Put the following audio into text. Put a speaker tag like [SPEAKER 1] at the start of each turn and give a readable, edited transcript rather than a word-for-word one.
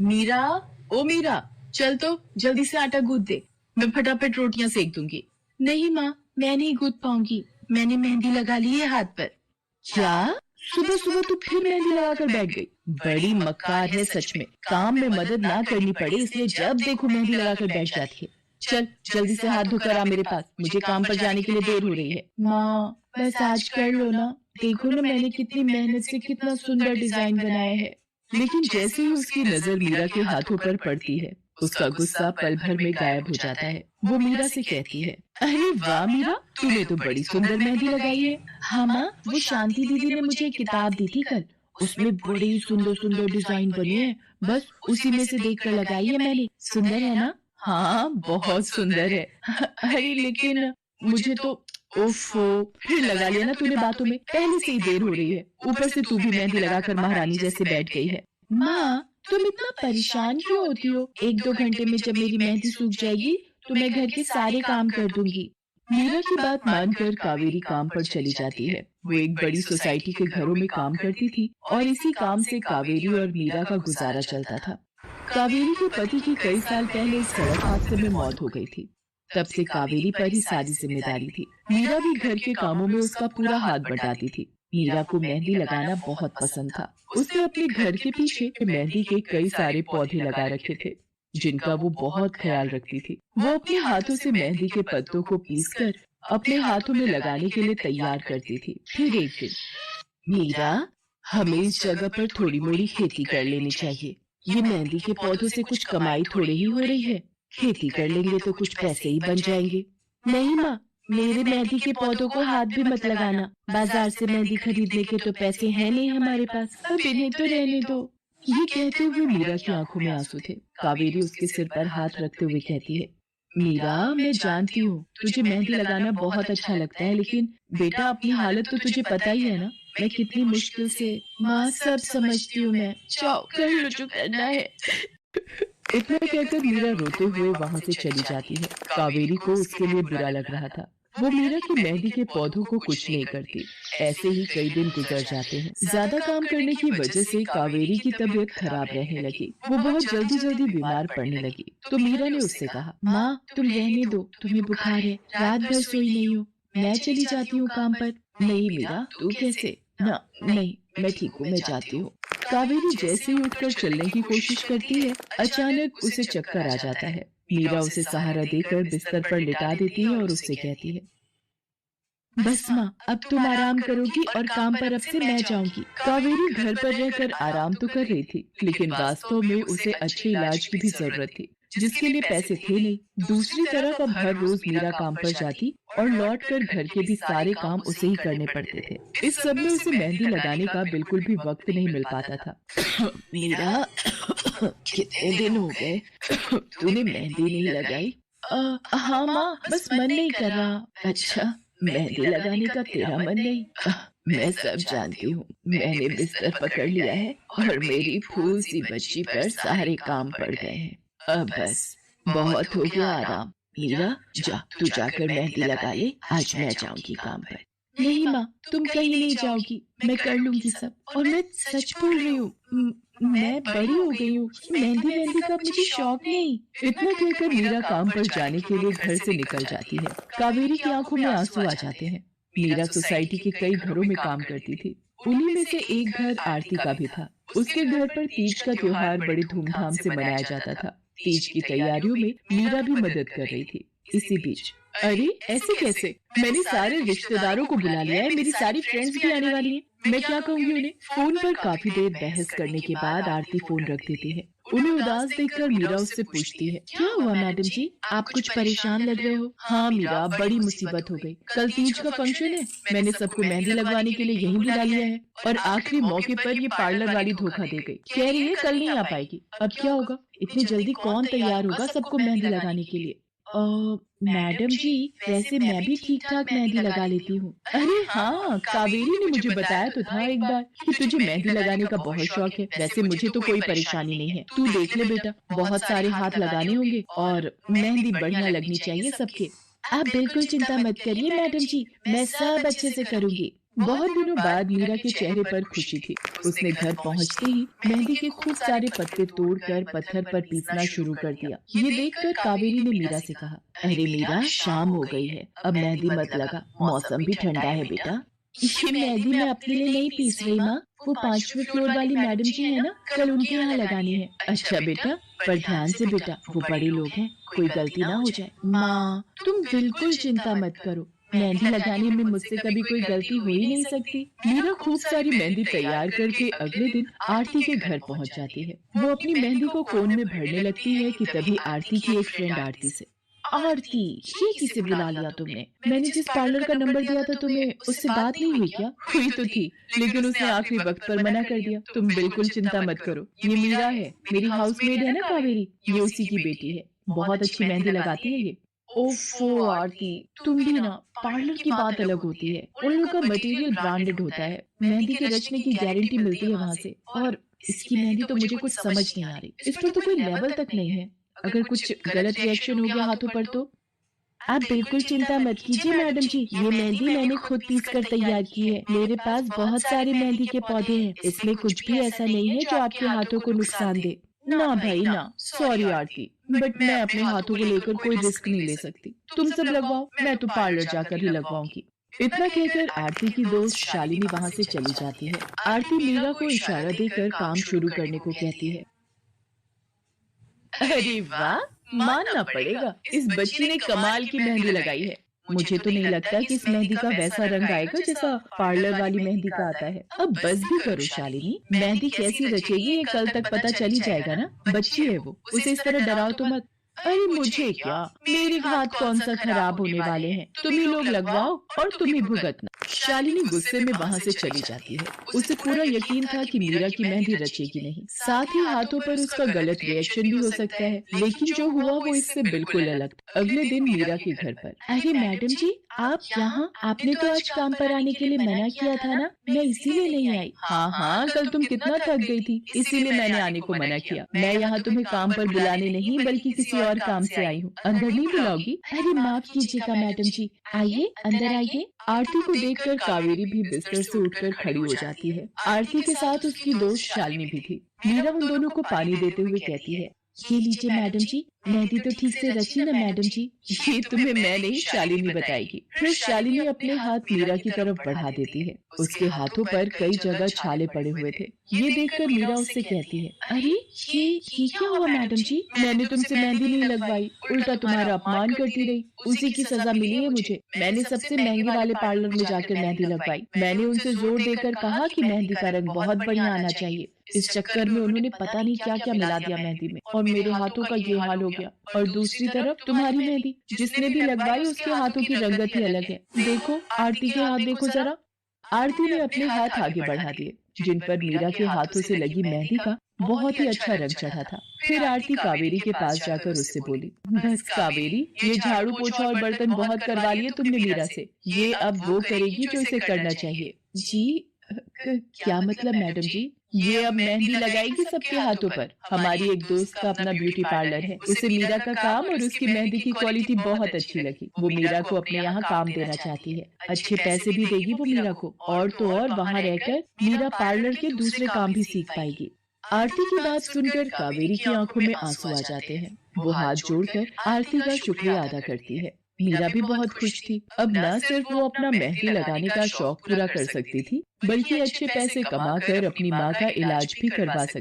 [SPEAKER 1] मीरा, ओ मीरा, चल तो जल्दी से आटा गूंथ दे, मैं फटाफट रोटियां सेक दूंगी। नहीं माँ, मैं नहीं गूंथ पाऊंगी, मैंने मेहंदी लगा ली है हाथ पर। क्या? सुबह सुबह तू फिर मेहंदी लगाकर बैठ गई? बड़ी मक्कार है सच में, काम में मदद ना करनी पड़े इसलिए जब देखो मेहंदी लगाकर बैठ जाती है। चल जल्दी से हाथ धोकर आ मेरे पास, मुझे काम पर जाने के लिए देर हो रही है। माँ, बस आज कर लो ना, देखो ना मैंने कितनी मेहनत से कितना सुंदर डिजाइन बनाया है। लेकिन जैसे ही उसकी नजर मीरा के हाथों पर पड़ती है, उसका गुस्सा पल भर में गायब हो जाता है। वो मीरा से कहती है, अरे वाह मीरा, तूने तो बड़ी सुंदर मेहंदी लगाई है। हाँ माँ, वो शांति दीदी ने मुझे एक किताब दी थी कल, उसमें बड़े ही सुंदर सुंदर डिजाइन बने हैं, बस उसी में से देखकर लगाई है मैंने। सुंदर है ना? हाँ बहुत सुंदर है। अरे लेकिन मुझे तो ओफो, फिर लगा लिया ना तूने बातों में, पहले से ही देर हो रही है, ऊपर से तू भी मेहंदी लगाकर महारानी जैसे बैठ गई है। माँ, तुम इतना परेशान क्यों होती हो? एक दो घंटे में जब मेरी मेहंदी सूख जाएगी तो मैं घर के सारे काम कर दूंगी। मीरा की बात मानकर कावेरी काम पर चली जाती है। वो एक बड़ी सोसाइटी के घरों में काम करती थी और इसी काम से कावेरी और मीरा का गुजारा चलता था। कावेरी के पति की कई साल पहले एक सड़क हादसे में मौत हो गई थी। तब से कावेरी पर ही सारी जिम्मेदारी थी। मीरा भी घर के कामों में उसका पूरा हाथ बटाती थी। मीरा को मेहंदी लगाना बहुत पसंद था। उसने अपने घर के पीछे मेहंदी के कई सारे पौधे लगा रखे थे, जिनका वो बहुत ख्याल रखती थी। वो अपने हाथों से मेहंदी के पत्तों को पीसकर अपने हाथों में लगाने के लिए तैयार करती थी। फिर एक दिन, मीरा, हमें इस जगह पर थोड़ी मोड़ी खेती कर लेनी चाहिए। ये मेहंदी के पौधों से कुछ कमाई थोड़ी ही हो रही है, खेती कर लेंगे तो कुछ पैसे ही बन जाएंगे। नहीं माँ, मेरे मेहंदी के पौधों को हाथ भी मत लगाना, बाजार से मेहंदी खरीदने के तो पैसे हैं नहीं हमारे पास, अब इन्हें तो रहने दो। ये कहते हुए मीरा की आंखों में आंसू थे। कावेरी उसके सिर पर हाथ रखते हुए कहती है, मीरा, मैं जानती हूँ तुझे मेहंदी लगाना बहुत अच्छा लगता है, लेकिन बेटा अपनी हालत तो तुझे पता ही है ना, मैं कितनी मुश्किल से। माँ, सब समझती हूँ मैं, जाओ कर लो जो करना है। इतना कहकर मीरा रोते हुए वहां से चली जाती है। कावेरी को उसके लिए बुरा लग रहा था। वो मीरा की मेहंदी के पौधों को कुछ नहीं करती। ऐसे ही कई दिन गुजर जाते हैं। ज्यादा काम करने की वजह से कावेरी की तबीयत खराब रहने लगी। वो बहुत जल्दी जल्दी बीमार पड़ने लगी। तो मीरा ने उससे कहा, माँ तुम रहने दो, तुम्हें बुखार है, रात भर सोई नहीं हो, मैं चली जाती हूँ काम पर। नहीं मीरा, तू कैसे? ना नहीं, मैं ठीक हूँ, मैं जाती हूँ। कावेरी जैसे ही उठकर चलने की कोशिश करती है, अचानक उसे चक्कर आ जाता है। मीरा उसे सहारा देकर बिस्तर पर लिटा देती है और उससे कहती है, बस माँ, अब तुम आराम करोगी और काम पर अब से मैं जाऊंगी। कावेरी घर पर रहकर आराम तो कर रही थी, लेकिन वास्तव में उसे अच्छे इलाज की भी जरूरत थी, जिसके लिए पैसे थे नहीं। दूसरी तरफ अब हर रोज मीरा काम पर जाती और लौटकर घर के भी सारे काम उसे ही करने पड़ते थे। इस सब में उसे मेहंदी लगाने का बिल्कुल भी वक्त नहीं मिल पाता था। मीरा, कितने दिन हो गए तूने मेहंदी नहीं लगाई? हाँ माँ, बस मन नहीं कर रहा। अच्छा, मेहंदी लगाने का तेरा मन नहीं? मैं सब जानती हूँ। मैंने बिस्तर पकड़ लिया है और मेरी फूल सी बच्ची पर सारे काम पड़ गए हैं। अब बस बहुत हो गया आराम। मीरा, जा तू जाकर मेहंदी लगा ले, आज मैं जाऊंगी काम पर। नहीं माँ, तुम कहीं नहीं जाओगी, मैं कर लूंगी सब, और मैं सच बोल रही हूँ, मैं बड़ी हो गई हूँ, मेहंदी मेहंदी का मुझे शौक नहीं। इतना कहकर मीरा काम पर जाने के लिए घर से निकल जाती है। कावेरी की आंखों में आंसू आ जाते हैं। मीरा सोसाइटी के कई घरों में काम करती थी। उन्हीं में से एक घर आरती का भी था। उसके घर पर तीज का त्योहार बड़ी धूमधाम से मनाया जाता था। तीज की तैयारियों में मीरा भी मदद कर रही थी। इसी बीच, अरे ऐसे कैसे? मैंने सारे रिश्तेदारों को बुला लिया है, मेरी सारी फ्रेंड्स भी आने वाली हैं। मैं क्या कहूँगी उन्हें? फोन पर काफी देर बहस करने के बाद आरती फोन रख देती है। उन्हें उदास देखकर मीरा उससे पूछती है, क्या हुआ मैडम जी, आप कुछ परेशान लग रहे हो? हाँ मीरा, बड़ी मुसीबत हो गई। कल तीज का फंक्शन है, मैंने सबको मेहंदी लगवाने के लिए यहीं बुला लिया है, और आखिरी मौके पर ये पार्लर वाली धोखा दे गई। कह रही है कल नहीं आ पाएगी। अब क्या होगा? इतनी जल्दी कौन तैयार होगा सबको मेहंदी लगाने के लिए? मैडम जी, वैसे मैं भी ठीक ठाक मेहंदी लगा लेती हूँ। अरे हाँ, कावेरी ने मुझे बताया तो था एक बार कि तुझे मेहंदी लगाने का बहुत शौक है। वैसे मुझे तो कोई परेशानी नहीं है, तू देख ले बेटा, बहुत सारे हाथ लगाने होंगे और मेहंदी बढ़िया लगनी चाहिए सबके। आप बिल्कुल चिंता मत करिए मैडम जी, मैं सब अच्छे से करूंगी। बहुत दिनों बाद मीरा के चेहरे पर खुशी थी। उसने घर पहुंचते ही मेहंदी के खूब सारे पत्ते तोड़कर पत्थर पर पीसना शुरू कर दिया। ये देखकर कावेरी ने मीरा से कहा, अरे मीरा, शाम हो गई है, अब मेहंदी मत लगा, मौसम भी ठंडा है बेटा। ये मेहंदी मैं अपने लिए नहीं पीस रही माँ, वो 5वें फ्लोर वाली मैडम जी है ना, कल उनके यहाँ लगानी है। अच्छा बेटा, पर ध्यान से बेटा, वो बड़े लोग हैं, कोई गलती ना हो जाए। माँ, तुम बिल्कुल चिंता मत करो, मेहंदी लगाने में मुझसे कभी कोई गलती हो ही नहीं सकती। मीरा खूब सारी मेहंदी तैयार करके अगले दिन आरती के घर पहुंच जाती है। वो अपनी मेहंदी को कोन में भरने लगती है कि तभी आरती की एक फ्रेंड आरती से, आरती, ये किसे बुला लिया तुमने? मैंने जिस पार्लर का नंबर दिया था तुम्हें, उससे बात नहीं हुई क्या? हुई तो थी, लेकिन उसने आखिरी वक्त पर मना कर दिया। तुम बिल्कुल चिंता मत करो, ये मीरा है, मेरी हाउसमेड है ना कावेरी, ये उसी की बेटी है। बहुत अच्छी मेहंदी लगाती है ये। ओफो आरती, तुम भी ना, पार्लर की बात अलग होती है, उन लोगों का मटेरियल ब्रांडेड होता है, मेहंदी के रचने की गारंटी मिलती है वहां से। और इसकी मेहंदी तो मुझे कुछ समझ नहीं आ रही, इस पर तो कोई लेवल तक नहीं है। अगर कुछ गलत रिएक्शन हो गया हाथों पर तो? आप बिल्कुल चिंता मत कीजिए मैडम जी, ये मेहंदी मैंने खुद पीस कर तैयार की है। मेरे पास बहुत सारे मेहंदी के पौधे हैं, इसमें कुछ भी ऐसा नहीं है जो आपके हाथों को नुकसान दे। ना भाई ना, सॉरी आरती, बट मैं अपने हाथों को लेकर कोई रिस्क नहीं ले सकती। तुम सब लगवाओ, मैं तो पार्लर जाकर ही लगवाऊंगी। इतना कहकर आरती की दोस्त शालिनी वहां से चली जाती है। आरती मीरा को इशारा देकर काम शुरू करने को कहती है। अरे वाह, मानना पड़ेगा, इस बच्ची ने कमाल की मेहंदी लगाई है। मुझे तो नहीं लगता कि इस मेहंदी का वैसा रंग आएगा जैसा पार्लर वाली मेहंदी का आता है। अब बस भी करो शालिनी, मेहंदी कैसी रचेगी ये कल तक पता चल ही जाएगा ना। बच्ची है वो, उसे इस तरह डराओ तो मत। अरे मुझे क्या, मेरे हाथ कौन सा खराब होने वाले हैं, तुम ही लोग लगवाओ और तुम ही भुगतना। शालिनी गुस्से में वहां से चली जाती है। उसे पूरा यकीन था कि मीरा की मेहंदी रचेगी नहीं, साथ ही हाथों पर उसका गलत रिएक्शन भी हो सकता है, लेकिन जो हुआ वो इससे बिल्कुल अलग था। अगले दिन मीरा के घर पर, अरे मैडम जी, आप यहाँ, आपने तो आज काम पर आने के लिए मना किया था ना, मैं इसीलिए नहीं आई। हाँ हाँ, कल तुम कितना थक गई थी, इसीलिए मैंने आने को मना किया। मैं यहाँ तुम्हें काम पर बुलाने नहीं बल्कि किसी और काम से आई हूँ। अंदर नहीं बुलाओगी? अरे माफ कीजिएगा मैडम जी, आइए अंदर आइए। आरती को देखकर कावेरी भी बिस्तर से उठकर खड़ी हो जाती है। आरती के साथ उसकी दोस्त शालिनी भी थी। मीरा उन दोनों को पानी देते हुए कहती है, ये लीजिए मैडम जी, मेहंदी तो ठीक से रची ना मैडम जी? ये तुम्हें मैं नहीं, शालिनी बताएगी। फिर शालिनी अपने हाथ मीरा की तरफ बढ़ा देती है। उसके हाथों पर कई जगह छाले पड़े हुए थे। ये देखकर मीरा उससे कहती है, अरे ये क्या हुआ मैडम जी? मैंने तुमसे मेहंदी नहीं लगवाई, उल्टा तुम्हारा अपमान करती रही, उसी की सजा मिली है मुझे। मैंने सबसे महंगे वाले पार्लर में जाकर मेहंदी लगवाई। मैंने उनसे जोर देकर कहा कि मेहंदी का रंग बहुत बढ़िया आना चाहिए। इस चक्कर में उन्होंने पता नहीं क्या क्या मिला दिया मेहंदी में, और मेरे हाथों का ये हाल हो गया। और दूसरी तरफ तुम्हारी मेहंदी, जिसने भी लगवाई उसके हाथों की रंगत ही अलग है। देखो आरती के हाथ देखो जरा। आरती ने अपने हाथ आगे बढ़ा दिए, जिन पर मीरा के हाथों से लगी मेहंदी का बहुत ही अच्छा रंग चढ़ा था। फिर आरती कावेरी के पास जाकर उससे बोली, बस कावेरी, ये झाड़ू पोछा और बर्तन बहुत करवा लिए तुमने मीरा से, ये अब वो करेगी जो इसे करना चाहिए। जी, क्या मतलब मैडम जी? ये अब मेहंदी लगाएगी सबके हाथों पर। हमारी एक दोस्त का अपना ब्यूटी पार्लर है, उसे मीरा का काम और उसकी मेहंदी की क्वालिटी बहुत अच्छी लगी। वो मीरा को अपने यहाँ काम देना चाहती है, अच्छे पैसे भी देगी वो मीरा को, और तो और वहाँ रहकर मीरा पार्लर के दूसरे काम भी सीख पाएगी। आरती की बात सुनकर कावेरी की आंखों में आंसू आ जाते हैं। वो हाथ जोड़कर आरती का शुक्रिया अदा करती है। मीरा भी बहुत खुश थी। अब न सिर्फ वो अपना मेहंदी लगाने का शौक पूरा कर सकती थी, बल्कि अच्छे पैसे कमाकर अपनी माँ का इलाज भी करवा सकती